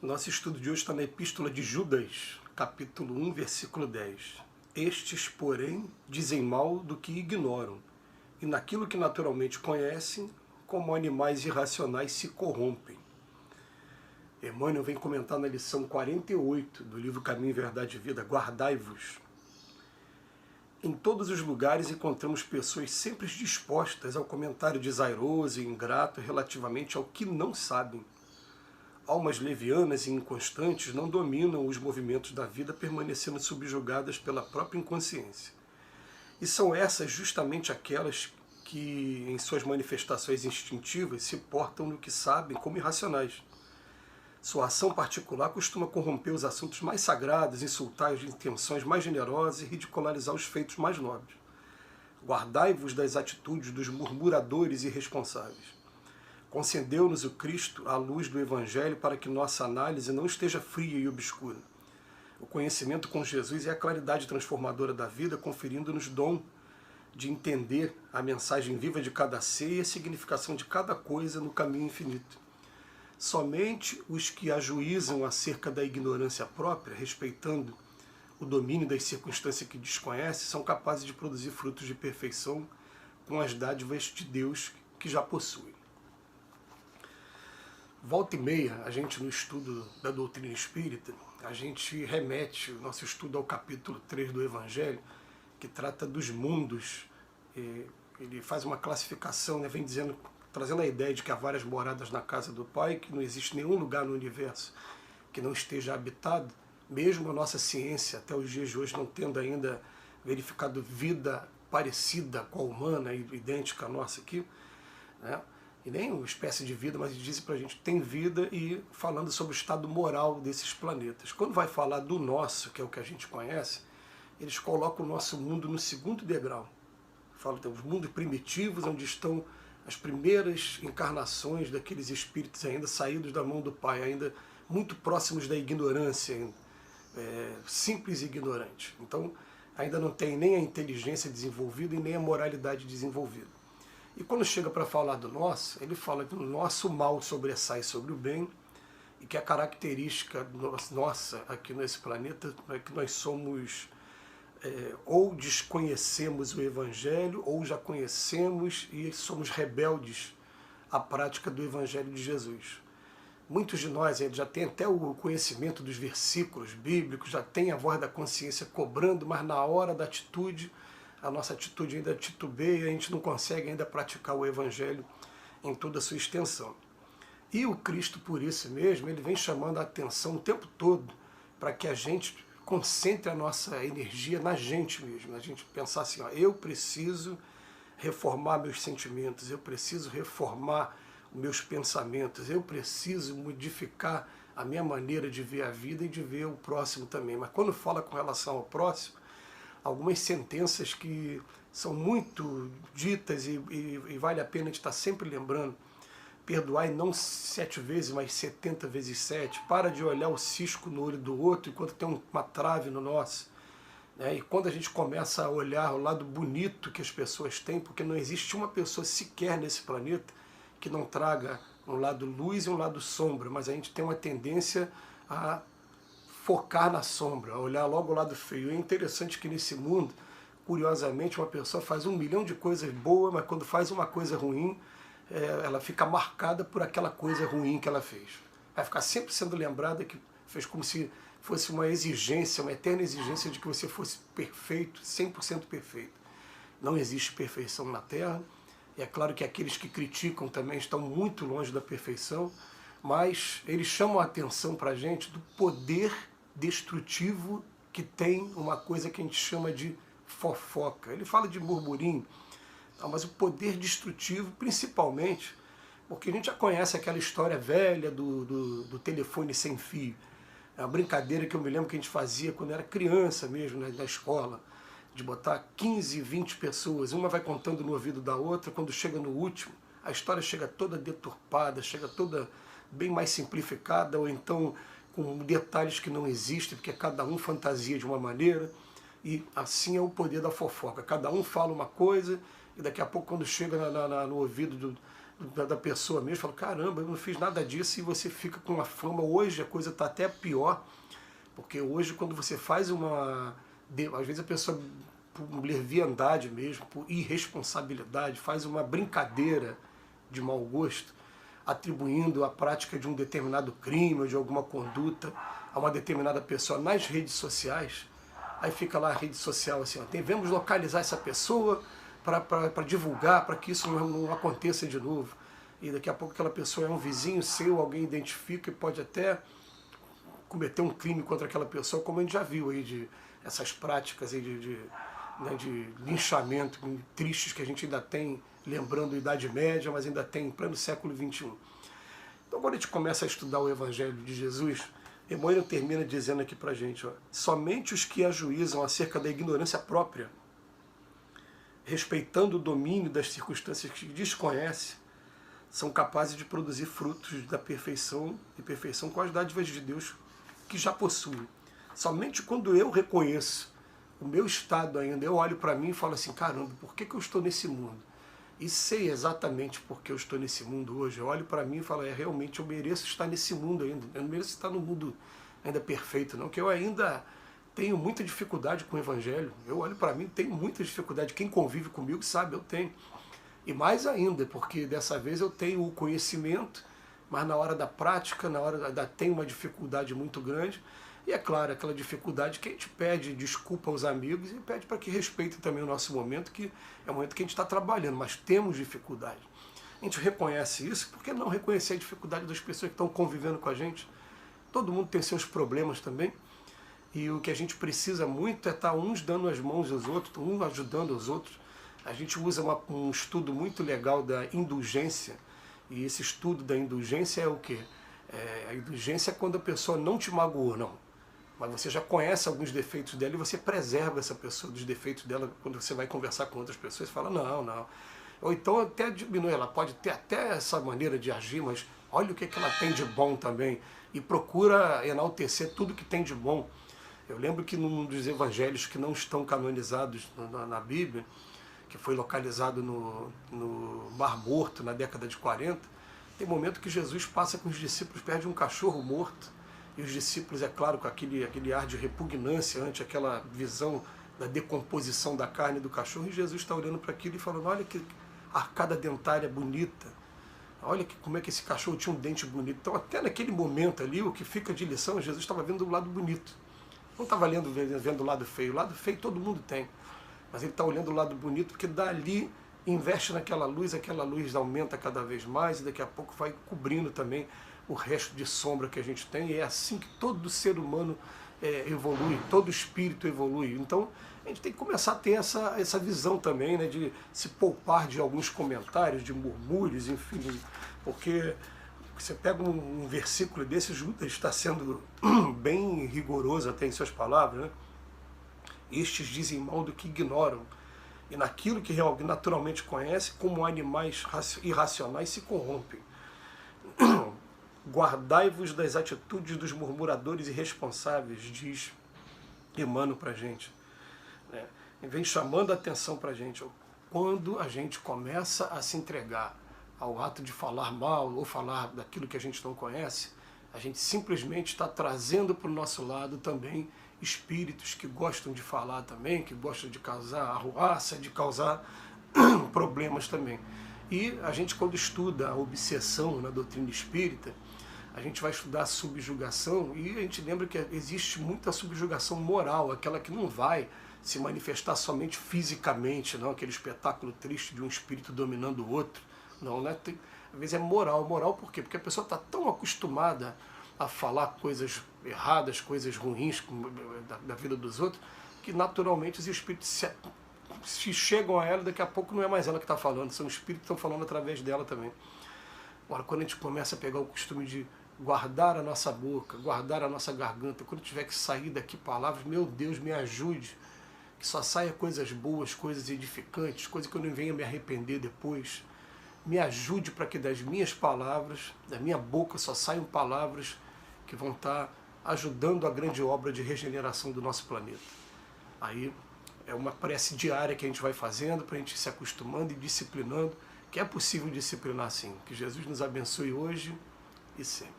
Nosso estudo de hoje está na Epístola de Judas, capítulo 1, versículo 10. Estes, porém, dizem mal do que ignoram, e naquilo que naturalmente conhecem, como animais irracionais se corrompem. Emmanuel vem comentar na lição 48 do livro Caminho, Verdade e Vida, guardai-vos. Em todos os lugares encontramos pessoas sempre dispostas ao comentário desairoso e ingrato relativamente ao que não sabem. Almas levianas e inconstantes não dominam os movimentos da vida, permanecendo subjugadas pela própria inconsciência. E são essas justamente aquelas que, em suas manifestações instintivas, se portam no que sabem como irracionais. Sua ação particular costuma corromper os assuntos mais sagrados, insultar as intenções mais generosas e ridicularizar os feitos mais nobres. Guardai-vos das atitudes dos murmuradores irresponsáveis. Concedeu-nos o Cristo a luz do Evangelho para que nossa análise não esteja fria e obscura. O conhecimento com Jesus é a claridade transformadora da vida, conferindo-nos dom de entender a mensagem viva de cada ser e a significação de cada coisa no caminho infinito. Somente os que ajuizam acerca da ignorância própria, respeitando o domínio das circunstâncias que desconhecem, são capazes de produzir frutos de perfeição com as dádivas de Deus que já possuem. Volta e meia, a gente no estudo da doutrina espírita, a gente remete o nosso estudo ao capítulo 3 do Evangelho, que trata dos mundos. Ele faz uma classificação, vem dizendo, trazendo a ideia de que há várias moradas na casa do Pai, que não existe nenhum lugar no universo que não esteja habitado, mesmo a nossa ciência, até os dias de hoje, não tendo ainda verificado vida parecida com a humana, idêntica à nossa aqui, né? E nem uma espécie de vida, mas diz para a gente tem vida, e falando sobre o estado moral desses planetas. Quando vai falar do nosso, que é o que a gente conhece, eles colocam o nosso mundo no segundo degrau. Falam que tem os mundos primitivos, onde estão as primeiras encarnações daqueles espíritos ainda saídos da mão do Pai, ainda muito próximos da ignorância, simples e ignorantes. Então, ainda não tem nem a inteligência desenvolvida e nem a moralidade desenvolvida. E quando chega para falar do nosso, ele fala que o nosso mal sobressai sobre o bem, e que a característica nossa aqui nesse planeta é que nós somos, ou desconhecemos o Evangelho, ou já conhecemos e somos rebeldes à prática do Evangelho de Jesus. Muitos de nós já têm até o conhecimento dos versículos bíblicos, já tem a voz da consciência cobrando, mas na hora da atitude, a nossa atitude ainda titubeia, a gente não consegue ainda praticar o Evangelho em toda a sua extensão. E o Cristo, por isso mesmo, ele vem chamando a atenção o tempo todo para que a gente concentre a nossa energia na gente mesmo, a gente pensar assim, eu preciso reformar meus sentimentos, eu preciso reformar os meus pensamentos, eu preciso modificar a minha maneira de ver a vida e de ver o próximo também. Mas quando fala com relação ao próximo, algumas sentenças que são muito ditas e vale a pena a gente estar sempre lembrando. Perdoai não 7 vezes, mas 70 vezes 7. Para de olhar o cisco no olho do outro enquanto tem uma trave no nosso. E quando a gente começa a olhar o lado bonito que as pessoas têm, porque não existe uma pessoa sequer nesse planeta que não traga um lado luz e um lado sombra, mas a gente tem uma tendência a focar na sombra, olhar logo o lado feio. É interessante que nesse mundo, curiosamente, uma pessoa faz 1 milhão de coisas boas, mas quando faz uma coisa ruim, ela fica marcada por aquela coisa ruim que ela fez. Vai ficar sempre sendo lembrada que fez como se fosse uma exigência, uma eterna exigência de que você fosse perfeito, 100% perfeito. Não existe perfeição na Terra. E é claro que aqueles que criticam também estão muito longe da perfeição, mas eles chamam a atenção para a gente do poder destrutivo que tem uma coisa que a gente chama de fofoca. Ele fala de murmurinho, mas o poder destrutivo, principalmente, porque a gente já conhece aquela história velha do telefone sem fio. É uma brincadeira que eu me lembro que a gente fazia quando era criança mesmo, na escola, de botar 15, 20 pessoas, uma vai contando no ouvido da outra, quando chega no último, a história chega toda deturpada, chega toda bem mais simplificada, ou então com detalhes que não existem, porque cada um fantasia de uma maneira, e assim é o poder da fofoca. Cada um fala uma coisa, e daqui a pouco, quando chega no ouvido da pessoa mesmo, fala, caramba, eu não fiz nada disso, e você fica com uma fama. Hoje a coisa está até pior, porque hoje quando você faz às vezes a pessoa, por leviandade mesmo, por irresponsabilidade, faz uma brincadeira de mau gosto, atribuindo a prática de um determinado crime ou de alguma conduta a uma determinada pessoa nas redes sociais. Aí fica lá a rede social assim, ó, devemos localizar essa pessoa para divulgar, para que isso não aconteça de novo. E daqui a pouco aquela pessoa é um vizinho seu, alguém identifica e pode até cometer um crime contra aquela pessoa, como a gente já viu aí, de essas práticas aí de linchamento tristes que a gente ainda tem, lembrando a Idade Média, mas ainda tem em pleno século XXI. Então quando a gente começa a estudar o Evangelho de Jesus, Emmanuel termina dizendo aqui pra gente, ó, somente os que ajuizam acerca da ignorância própria, respeitando o domínio das circunstâncias que desconhece, são capazes de produzir frutos da perfeição e perfeição com as dádivas de Deus que já possuem. Somente quando eu reconheço o meu estado ainda, eu olho para mim e falo assim, caramba, por que eu estou nesse mundo? E sei exatamente por que eu estou nesse mundo hoje. Eu olho para mim e falo, realmente eu mereço estar nesse mundo ainda. Eu não mereço estar no mundo ainda perfeito, não, que eu ainda tenho muita dificuldade com o Evangelho. Eu olho para mim, tenho muita dificuldade. Quem convive comigo sabe, eu tenho. E mais ainda, porque dessa vez eu tenho o conhecimento, mas na hora da prática, na hora tenho uma dificuldade muito grande. E é claro, aquela dificuldade que a gente pede desculpa aos amigos e pede para que respeitem também o nosso momento, que é o momento que a gente está trabalhando, mas temos dificuldade. A gente reconhece isso, por que não reconhecer a dificuldade das pessoas que estão convivendo com a gente? Todo mundo tem seus problemas também. E o que a gente precisa muito é estar uns dando as mãos aos outros, uns ajudando os outros. A gente usa um estudo muito legal da indulgência, e esse estudo da indulgência é o quê? A indulgência é quando a pessoa não te magoou, não. Mas você já conhece alguns defeitos dela e você preserva essa pessoa dos defeitos dela quando você vai conversar com outras pessoas. Você fala, não. Ou então até diminui, ela pode ter até essa maneira de agir, mas olha o que ela tem de bom também. E procura enaltecer tudo que tem de bom. Eu lembro que num dos evangelhos que não estão canonizados na Bíblia, que foi localizado no Mar Morto na década de 40, tem momento que Jesus passa com os discípulos perto de um cachorro morto, e os discípulos, é claro, com aquele ar de repugnância ante aquela visão da decomposição da carne do cachorro, e Jesus está olhando para aquilo e falando, olha que arcada dentária bonita, olha como é que esse cachorro tinha um dente bonito. Então até naquele momento ali, o que fica de lição, Jesus estava vendo o lado bonito, não estava vendo o lado feio. O lado feio todo mundo tem, mas ele está olhando o lado bonito, porque dali investe naquela luz, aquela luz aumenta cada vez mais, e daqui a pouco vai cobrindo também o resto de sombra que a gente tem, e é assim que todo ser humano evolui, todo espírito evolui. Então a gente tem que começar a ter essa visão também, né, de se poupar de alguns comentários, de murmúrios, enfim, porque você pega um versículo desse, Judas está sendo bem rigoroso até em suas palavras, né? Estes dizem mal do que ignoram, e naquilo que naturalmente conhece, como animais irracionais se corrompem. Guardai-vos das atitudes dos murmuradores irresponsáveis, diz Emmanuel para a gente. E vem chamando a atenção para a gente. Quando a gente começa a se entregar ao ato de falar mal ou falar daquilo que a gente não conhece, a gente simplesmente está trazendo para o nosso lado também espíritos que gostam de falar também, que gostam de causar arruaça, de causar problemas também. E a gente, quando estuda a obsessão na doutrina espírita, a gente vai estudar a subjugação, e a gente lembra que existe muita subjugação moral, aquela que não vai se manifestar somente fisicamente, não aquele espetáculo triste de um espírito dominando o outro. Não, né? Às vezes é moral. Moral por quê? Porque a pessoa está tão acostumada a falar coisas erradas, coisas ruins da vida dos outros, que naturalmente os espíritos se chegam a ela, daqui a pouco não é mais ela que está falando, são os espíritos que estão falando através dela também. Agora, quando a gente começa a pegar o costume de guardar a nossa boca, guardar a nossa garganta, quando tiver que sair daqui palavras, meu Deus, me ajude, que só saia coisas boas, coisas edificantes, coisas que eu não venha me arrepender depois. Me ajude para que das minhas palavras, da minha boca, só saiam palavras que vão estar ajudando a grande obra de regeneração do nosso planeta. Aí é uma prece diária que a gente vai fazendo para a gente ir se acostumando e disciplinando, que é possível disciplinar sim. Que Jesus nos abençoe hoje e sempre.